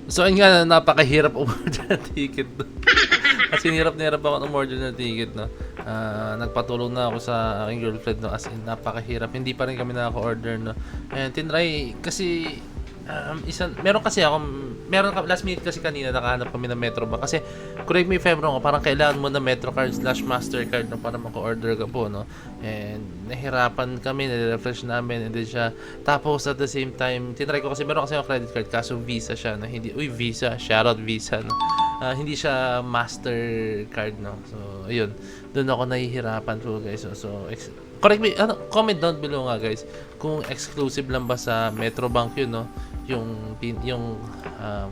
So ayun nga, napakahirap umorder ng ticket. Kasi hirap na hirap ako umorder ng ticket, no. Nagpatulong na ako sa aking girlfriend, no. As in, napakahirap. Hindi pa rin kami nakaka-order, no. And tinry kasi last minute kasi kanina nakahanap kami ng Metrobank kasi correct me if I'm wrong, parang kailangan mo na Metrocard / Mastercard, no, para maka-order ka po, no. And nahirapan kami, nire-refresh namin, and then siya, tapos at the same time tinry ko kasi meron kasi yung credit card kaso Visa siya, no. Hindi, Visa, shoutout Visa, no. Hindi siya Mastercard, no. So ayun, doon ako nahihirapan po, guys. Correct me, comment down below nga, guys, kung exclusive lang ba sa Metrobank yun, no, yung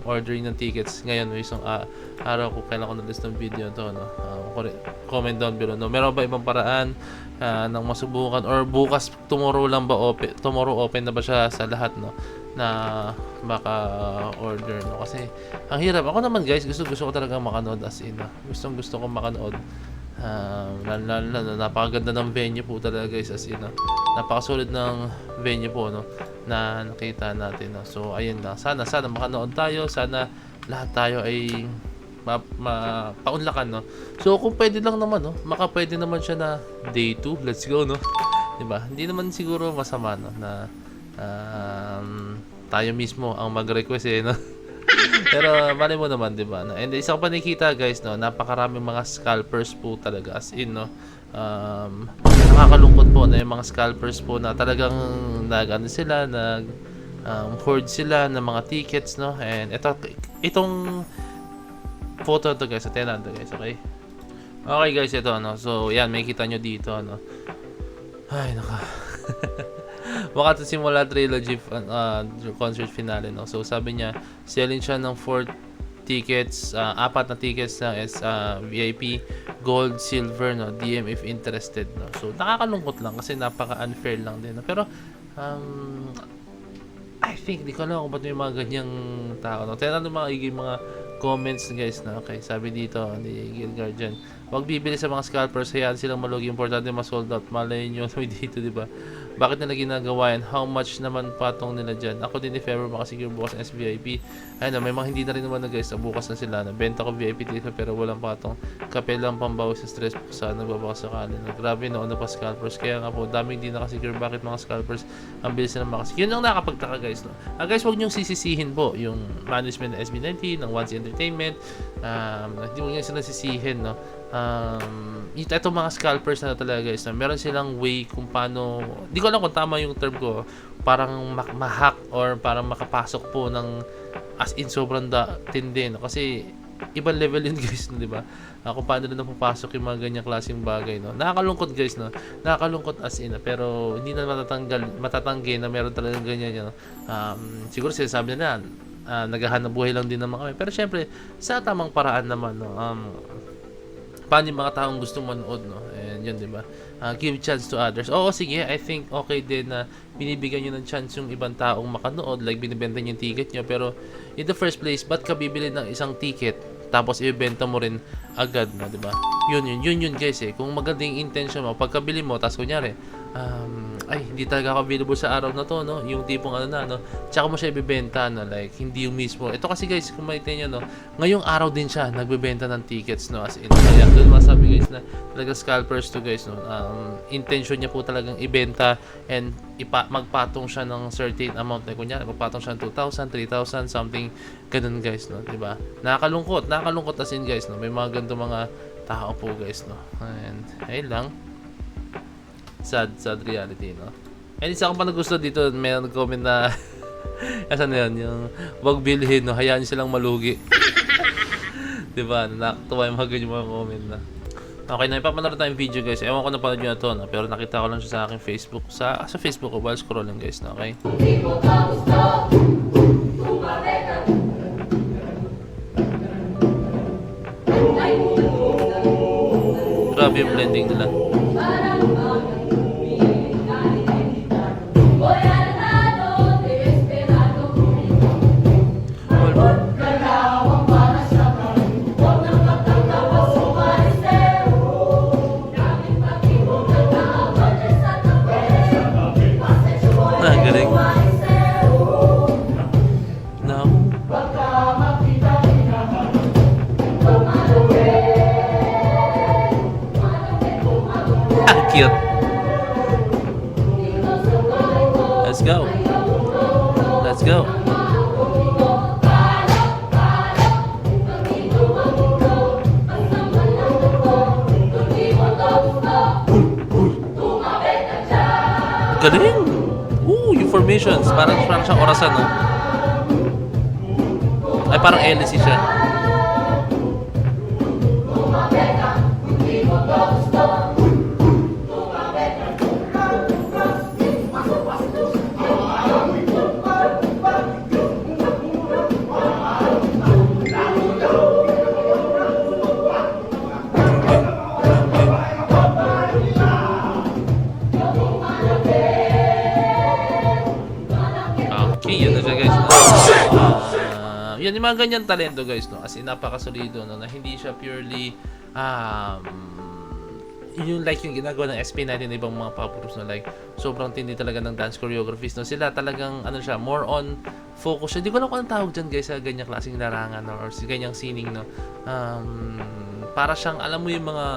ordering ng tickets ngayon, isang araw ko kailan ko na-list ng video to, no. Comment down below, no. Meron ba ibang paraan ng masubukan, or bukas, tomorrow open na ba siya sa lahat, no, na maka-order, no. Kasi ang hirap. Ako naman, guys, gusto ko talaga makanood, as in, gusto ko makanood. Napakaganda ng venue po talaga, guys, as in, napakasulit ng venue po, no, na nakita natin, no. So ayun lang, sana makanood tayo, sana lahat tayo ay paunlakan, no. So kung pwede lang naman, no, pwede naman siya na day 2, let's go, no. 'Di ba? Hindi naman siguro masama, no, na tayo mismo ang mag-request, no. Pero mali mo naman, 'di ba? And isa ko pa nakita, guys, no, napakaraming mga scalpers po talaga, as in, no. Nakakalungkot po na yung mga scalpers po na talagang hoard sila ng mga tickets, no. And itong photo to, guys, atin to, guys, okay? Okay, guys, ito, no. So yan, makikita nyo dito, no. Ay, naka. Wakata Simula Trilogy concert finale, no. So sabi niya, selling siya ng 4 tickets, 4 na tickets na VIP, gold, silver, no, DM if interested, no. So nakakalungkot lang kasi napaka-unfair lang din, no? Pero I think, di ko alam kung ba't may mga ganyang tao, no. Tignan natin mga comments, guys, na okay. Sabi dito ni Gil Guardian, wag bibili sa mga scalpers, hayaan silang malugi, importante ma-sold out. Malay nyo dito, di ba? Bakit nila ginagawa yan? How much naman patong nila dyan? Ako din, if ever makasiguro bukas ng SVIP. Ayun, may mga hindi na rin naman na, guys, bukas na sila. Benta ko VIP dito pero walang patong. Kape lang pambawi sa stress sa nagbabakas sakali. Grabe, no, ano pa scalpers. Kaya nga po, daming hindi nakasiguro bakit mga scalpers ang bilis na makasiguro. Yun ang nakapagtaka, guys, no. Guys, wag niyong sisisihin po yung management ng SB19, ng Once Entertainment. Hindi mo nyo sila sisihin, no. Ito mga scalpers na talaga, guys, na meron silang way kung paano, di ko alam kung tama yung term ko, parang ma-hack or parang makapasok po ng as in sobrang tindi, no? Kasi ibang level yun, guys, no, di ba? Kung paano na napapasok yung mga ganyang klaseng bagay, no. Nakakalungkot, guys, no. Nakakalungkot as in, pero hindi na matatanggi na meron talagang ganyan, no. Siguro sinasabi na naghahanap buhay lang din naman kami, pero syempre sa tamang paraan naman, no. Paano yung mga taong gusto manood, no? And yun, di ba? Give chance to others. Oo, sige, I think okay din na binibigyan nyo ng chance yung ibang taong makanood, like binibenta nyo yung ticket nyo, pero in the first place, ba't ka bibili ng isang ticket tapos ibenta mo rin agad, no, di ba? Yun, guys, kung magandang intention mo, pagkabili mo, tapos kunyari, ay, hindi talaga ako available sa araw na to, no? Yung tipong no? Tsaka mo siya ibibenta, no? Like, hindi yung mismo. Ito kasi, guys, kung makita nyo, no? Ngayong araw din siya nagbebenta ng tickets, no? As in, kaya doon masabi, guys, na talaga scalpers to, guys, no? Intention niya po talagang ibenta and magpatong siya ng certain amount. Like, kunyari, magpatong siya ng 2,000, 3,000, something ganun, guys, no? Diba? Nakakalungkot as in, guys, no? May mga ganito mga tao po, guys, no? And, ayun lang. Sad reality, no? And isa akong pa nagusto dito, may nag-comment na asan na yun, yung wag bilhin, no? Hayaan nyo silang malugi. Diba? Nakakatuwa yung mga ganyan mga comment na. Okay, na ipapanood tayong video, guys. Ewan ko na panood nyo na to, no? Pero nakita ko lang siya sa aking Facebook. Sa Facebook ko, while scrolling, guys, no? Okay? Grabe yung blending nila. Galing. No. cute. Let's go. Let's go. Galing! Ooh, yung formations. Parang siyang orasan, no? Ay, parang LC siya. Okay, yun na siya, guys. Yan yung mga ganyan talento, guys, no? As in, napakasolido, no? Na hindi siya purely yung like yung ginagawa ng SB19 na ibang mga pop groups, no? Like sobrang tindi talaga ng dance choreographies, no? Sila talagang ano siya, more on focus siya. Hindi ko alam kung anong tawag dyan, guys, sa ganyang klaseng larangan, no? Or sa ganyang sining, no? Para siyang, alam mo yung mga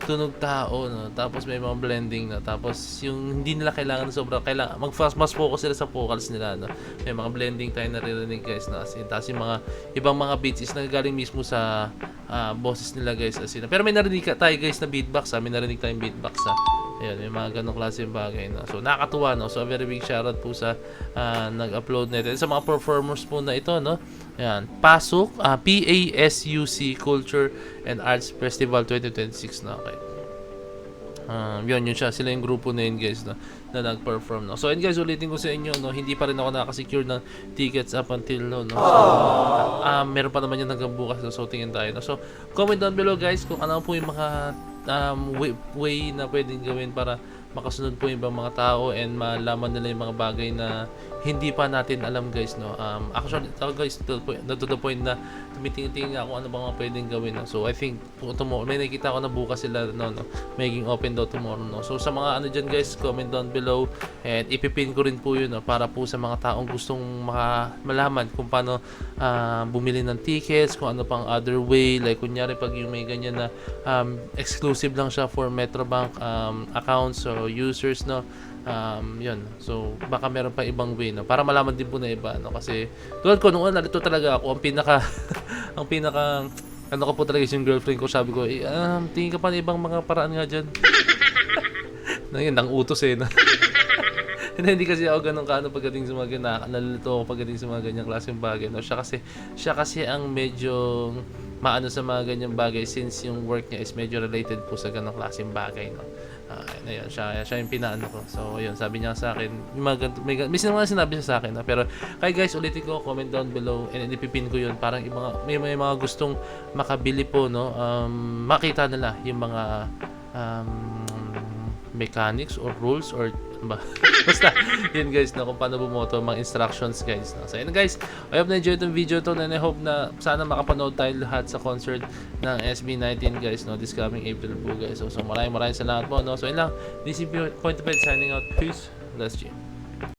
tunog tao, no? Tapos may mga blending, no? Tapos yung hindi nila kailangan sobrang kailangan mas focus sila sa vocals nila, no? May mga blending tayo naririnig, guys, no? As in, tapos yung mga ibang mga beats is nagagaling mismo sa boses nila, guys, as in. Pero may narinig tayo, guys, na beatbox, ha? May narinig tayong beatbox, ha? Ayan, may mga ganong klase bagay, no? So nakakatuwa, no? So a very big shoutout po sa nag-upload nito sa mga performers po na ito, no? Ayan, PASUC, PASUC Culture and Arts Festival 2026, na okay. Yun siya, sila yung grupo na yun, guys, na nag-perform, no? So, and guys, ulitin ko sa inyo, no, hindi pa rin ako nakasecure ng tickets up until no, so, meron pa naman yung hanggang bukas, so tingin tayo, no? So, comment down below, guys, kung ano po yung mga way na pwedeng gawin para makasunod po yung ibang mga tao and malaman nila yung mga bagay na hindi pa natin alam, guys, no? Actually, guys, to the point na tumitingin ako ano bang mga pwedeng gawin, no? So I think tomorrow may nakita ko na bukas sila, no, maging open daw tomorrow, no? So sa mga ano dyan, guys, comment down below and ipipin ko rin po yun, no, para po sa mga taong gustong malaman kung paano bumili ng tickets, kung ano pang other way, like kunyari pag yung may ganyan na exclusive lang siya for Metrobank accounts o users, no? Yun. So, baka meron pa ibang way, no? Para malaman din po na iba, no? Kasi, tulad ko, nung nalito talaga ako, ang pinaka, ano ko po talaga yung girlfriend ko, sabi ko, tingin ka pa na ibang mga paraan nga dyan. Yun, nang utos, no? Hindi kasi ako ganun kaano pagdating sa mga ganyan, nalilito ako pagdating sa mga ganyang klaseng bagay, no? Siya kasi ang medyo maano sa mga ganyang bagay since yung work niya is medyo related po sa ganong klaseng bagay, no? Ayun, siya yung pinaano ko. So, ayun, sabi niya sa akin, may sinabi siya sa akin, no? Pero, kaya guys, ulitin ko, comment down below and ipipin ko yun. Parang may mga gustong makabili po, no? Makita nila yung mga mechanics or rules or ba? Basta, yun, guys, na kung paano bumoto, mga instructions, guys, no? So, yun, guys, I hope na-enjoy itong video to and I hope na sana makapanood tayo lahat sa concert ng SB19, guys, no? This coming April po, guys. So maraming salamat po, no? So, yun lang. This is Point of View signing out. Peace. Let's G.